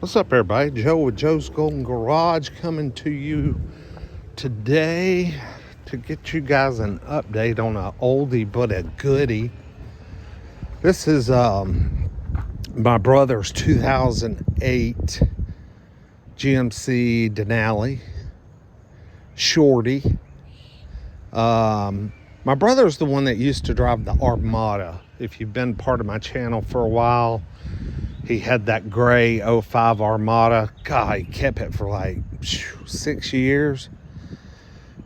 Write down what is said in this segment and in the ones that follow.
What's up, everybody? Joe with Joe's Golden Garage coming to you today to get you guys an update on a oldie but a goodie. This is my brother's 2008 GMC Denali Shorty. My brother's the one that used to drive the Armada. If you've been part of my channel for a while, he had that gray 05 Armada. God, he kept it for like 6 years.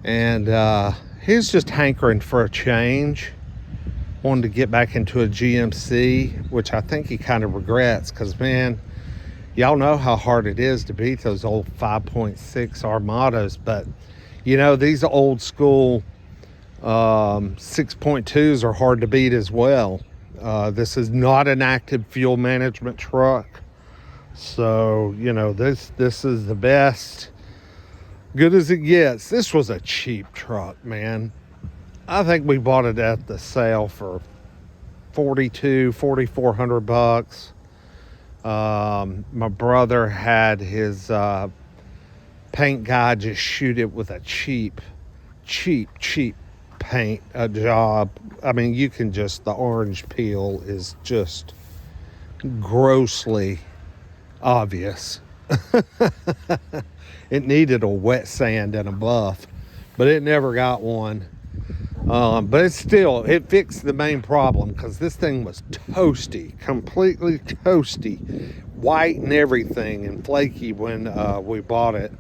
And he's just hankering for a change. Wanted to get back into a GMC, which I think he kind of regrets because, man, y'all know how hard it is to beat those old 5.6 Armadas. But, you know, these old school 6.2s are hard to beat as well. This is not an active fuel management truck. So, you know, this is the best. Good as it gets. This was a cheap truck, man. I think we bought it at the sale for $4,400 bucks. My brother had his paint guy just shoot it with a cheap paint job. I mean, you can just, the orange peel is just grossly obvious. It needed a wet sand and a buff, but it never got one. But it fixed the main problem, because this thing was toasty, completely toasty, white and everything, and flaky when we bought it.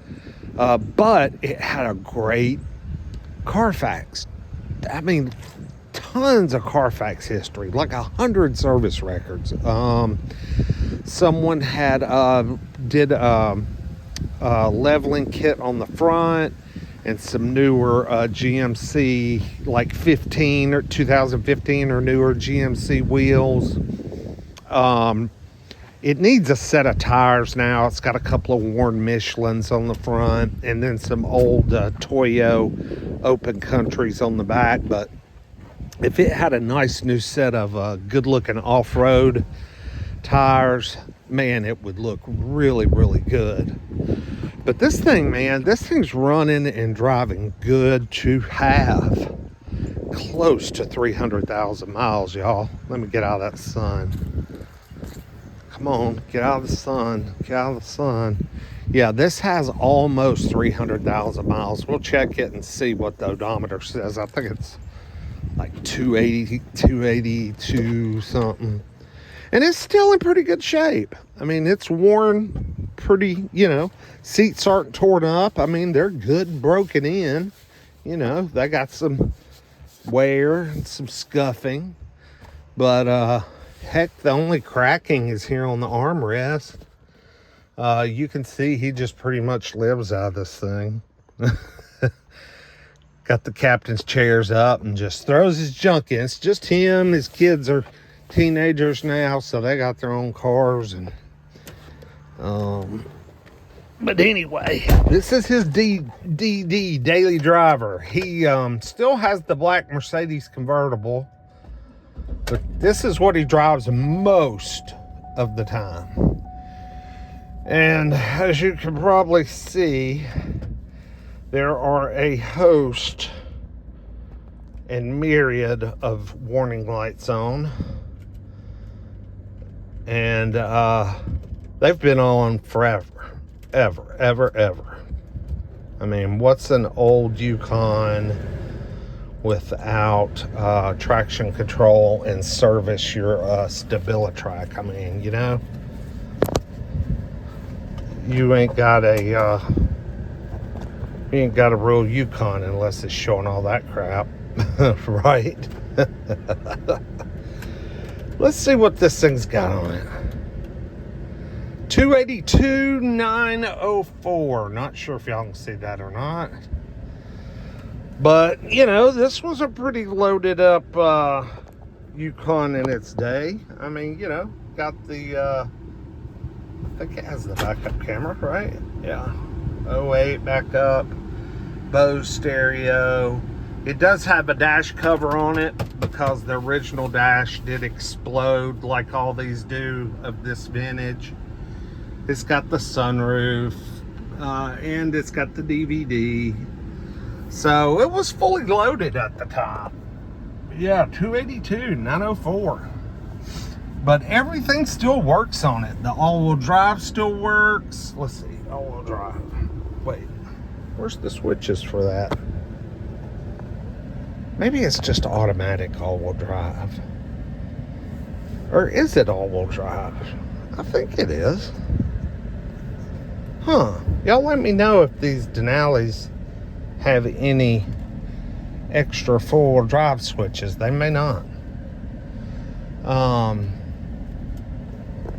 But it had a great Carfax. I mean, tons of Carfax history, like 100 service records. Someone had did a leveling kit on the front, and some newer GMC, like 15 or 2015 or newer GMC wheels. It needs a set of tires now. It's got a couple of worn Michelins on the front, and then some old Toyo Open Countries on the back. But if it had a nice new set of good-looking off-road tires, man, it would look really, really good. But this thing, man, this thing's running and driving good to have. Close to 300,000 miles, y'all. Let me get out of that sun. Come on, get out of the sun. Get out of the sun. Yeah, this has almost 300,000 miles. We'll check it and see what the odometer says. I think it's like 282 something. And it's still in pretty good shape. I mean, it's worn pretty, you know, seats aren't torn up. I mean, they're good and broken in. You know, they got some wear and some scuffing. But, heck, the only cracking is here on the armrest. You can see he just pretty much lives out of this thing. Got the captain's chairs up and just throws his junk in. It's just him. His kids are teenagers now, so they got their own cars. And but anyway, this is his DD daily driver. He still has the black Mercedes convertible, but this is what he drives most of the time. And as you can probably see, there are a host and myriad of warning lights on. And they've been on forever. Ever. I mean, what's an old Yukon without traction control and service your StabiliTrak? I mean, you know, you ain't got a real Yukon unless it's showing all that crap. Right? Let's see what this thing's got on it. 282,904. Not sure if y'all can see that or not. But, you know, this was a pretty loaded up Yukon in its day. I mean, you know, got the, I think it has the backup camera, right? Yeah. 08 backup, Bose stereo. It does have a dash cover on it because the original dash did explode like all these do of this vintage. It's got the sunroof, and it's got the DVD. So it was fully loaded at the time. Yeah, 282, 904. But everything still works on it. The all-wheel drive still works. Let's see, all-wheel drive. Wait, where's the switches for that? Maybe it's just automatic all-wheel drive. Or is it all-wheel drive? I think it is. Huh. Y'all let me know if these Denalis have any extra four-wheel drive switches. They may not.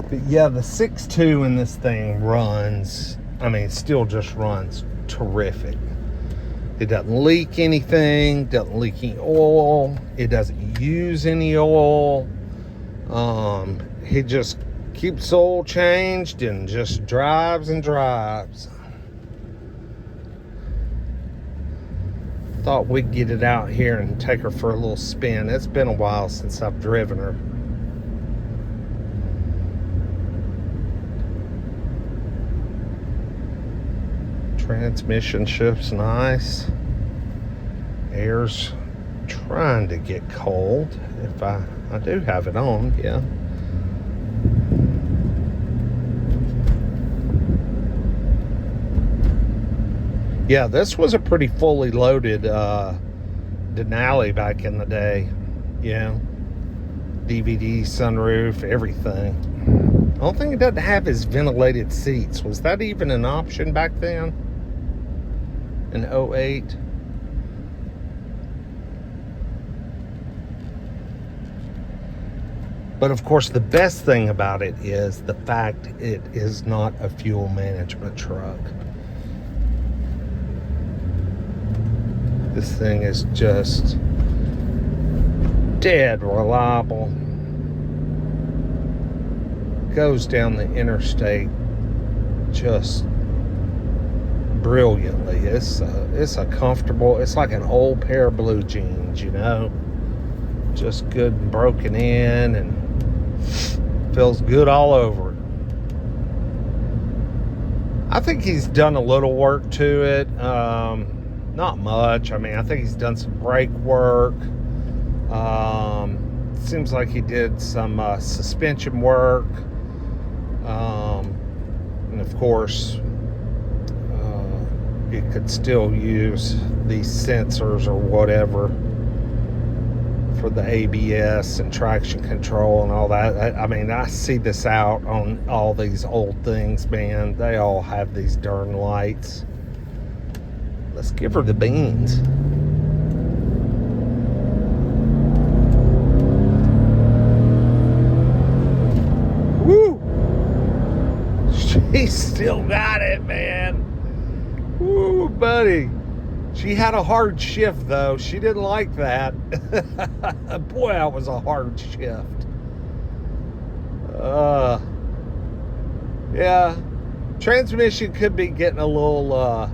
But yeah, the 6.2 in this thing runs, I mean, still just runs terrific. It doesn't leak anything, doesn't leak any oil, it doesn't use any oil. He just keeps oil changed and just drives and drives. Thought we'd get it out here and take her for a little spin. It's been a while since I've driven her. Transmission shift's nice. Air's trying to get cold. If I do have it on, yeah. Yeah, this was a pretty fully loaded Denali back in the day. You know, DVD, sunroof, everything. The only thing it doesn't have is ventilated seats. Was that even an option back then? In 08? But of course, the best thing about it is the fact it is not a fuel management truck. This thing is just dead reliable. Goes down the interstate just brilliantly. It's a comfortable, it's like an old pair of blue jeans, you know, just good and broken in and feels good all over it. I think he's done a little work to it. Not much. I mean, I think he's done some brake work. Seems like he did some suspension work. And of course, it could still use these sensors or whatever for the ABS and traction control and all that. I mean, I see this out on all these old things, man. They all have these darn lights. Let's give her the beans. Woo! She still got it, man. Woo, buddy. She had a hard shift, though. She didn't like that. Boy, that was a hard shift. Yeah. Transmission could be getting a little,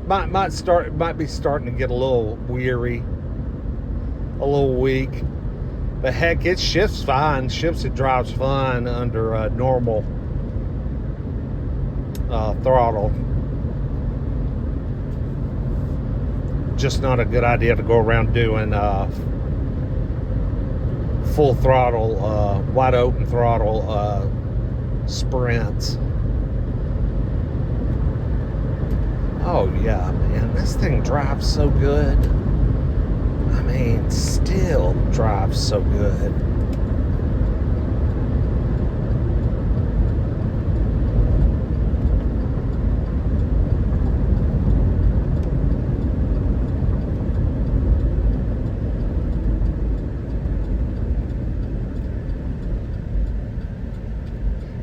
might be starting to get a little weary, a little weak. But heck, it shifts fine. Shifts and drives fine under normal throttle. Just not a good idea to go around doing full throttle, wide open throttle sprints. Oh yeah, man, this thing drives so good. I mean, still drives so good.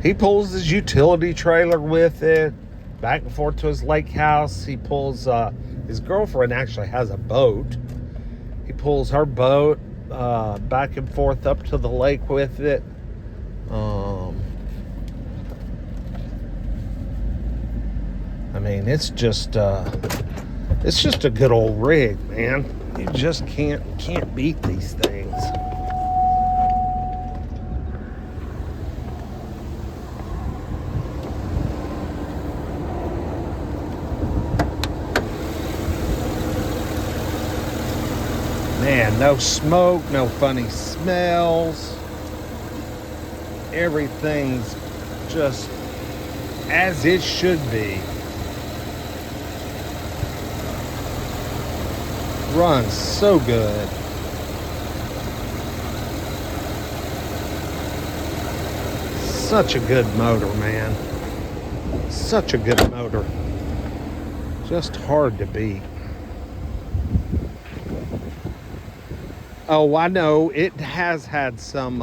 He pulls his utility trailer with it back and forth to his lake house. He pulls, his girlfriend actually has a boat. He pulls her boat back and forth up to the lake with it. I mean, it's just a good old rig, man. You just can't beat these things. Man, no smoke, no funny smells. Everything's just as it should be. Runs so good. Such a good motor, man. Such a good motor. Just hard to beat. Oh, I know. It has had some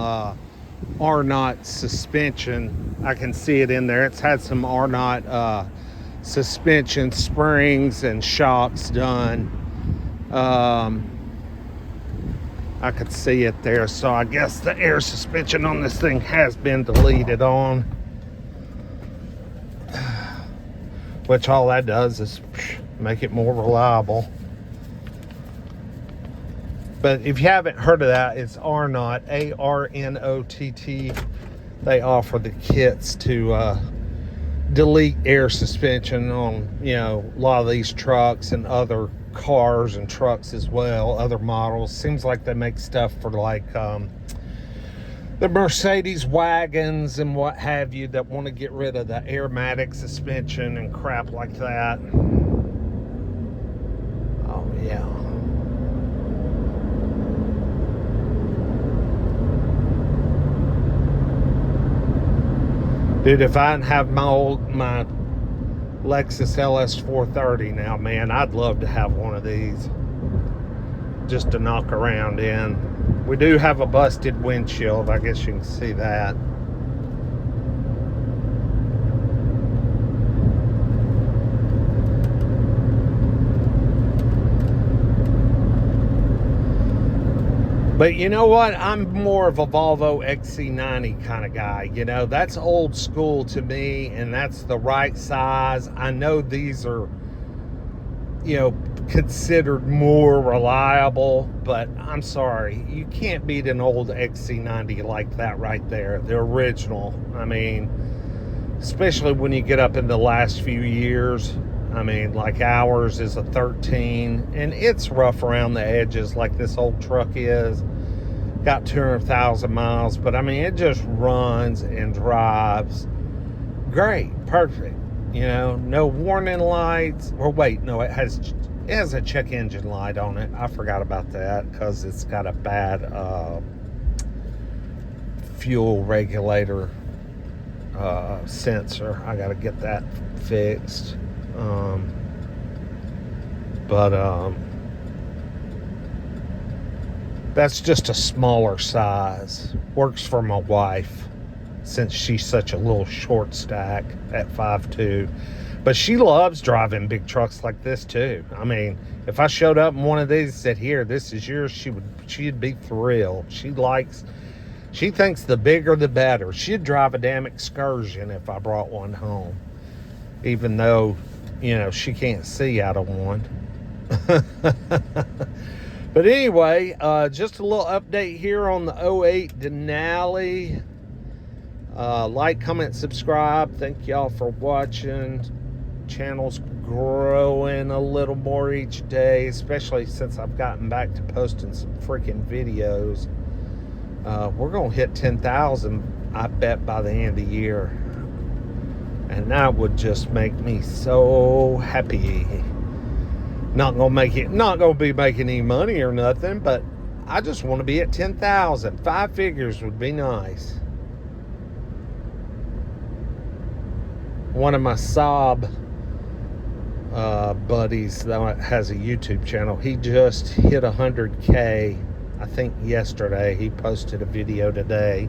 R-Knot suspension. I can see it in there. It's had some R-Knot suspension springs and shocks done. I could see it there. So I guess the air suspension on this thing has been deleted on. Which all that does is make it more reliable. But if you haven't heard of that, it's R-Knot, A-R-N-O-T-T. They offer the kits to delete air suspension on, you know, a lot of these trucks and other cars and trucks as well, other models. Seems like they make stuff for like the Mercedes wagons and what have you that want to get rid of the airmatic suspension and crap like that. Oh, yeah. Dude, if I didn't have my Lexus LS 430 now, man, I'd love to have one of these just to knock around in. We do have a busted windshield. I guess you can see that. But you know what? I'm more of a Volvo XC90 kind of guy. You know, that's old school to me, and that's the right size. I know these are, you know, considered more reliable, but I'm sorry. You can't beat an old XC90 like that right there. The original. I mean, especially when you get up in the last few years. I mean, like ours is a 13, and it's rough around the edges like this old truck is. Got 200,000 miles, but I mean, it just runs and drives great, perfect. You know, no warning lights. Or wait, no, it has a check engine light on it. I forgot about that because it's got a bad fuel regulator sensor. I got to get that fixed. That's just a smaller size. Works for my wife since she's such a little short stack at 5'2". But she loves driving big trucks like this too. I mean, if I showed up in one of these and said, "Here, this is yours," she'd be thrilled. She thinks the bigger the better. She'd drive a damn Excursion if I brought one home. Even though, you know, she can't see out of one. But anyway, just a little update here on the 08 Denali. Like, comment, subscribe. Thank y'all for watching. Channel's growing a little more each day, especially since I've gotten back to posting some freaking videos. We're going to hit 10,000, I bet, by the end of the year. And that would just make me so happy. Not gonna be making any money or nothing, but I just want to be at 10,000. 5 figures would be nice. One of my Saab buddies that has a YouTube channel, he just hit 100K, I think yesterday. He posted a video today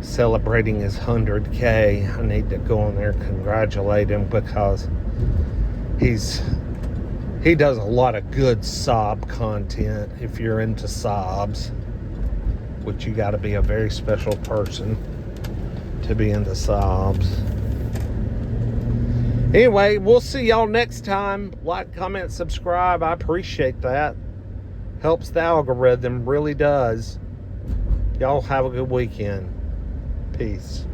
celebrating his 100K. I need to go on there and congratulate him because he does a lot of good Saab content. If you're into Saabs, which you got to be a very special person to be into Saabs. Anyway, we'll see y'all next time. Like, comment, subscribe. I appreciate that. Helps the algorithm, really does. Y'all have a good weekend. Peace.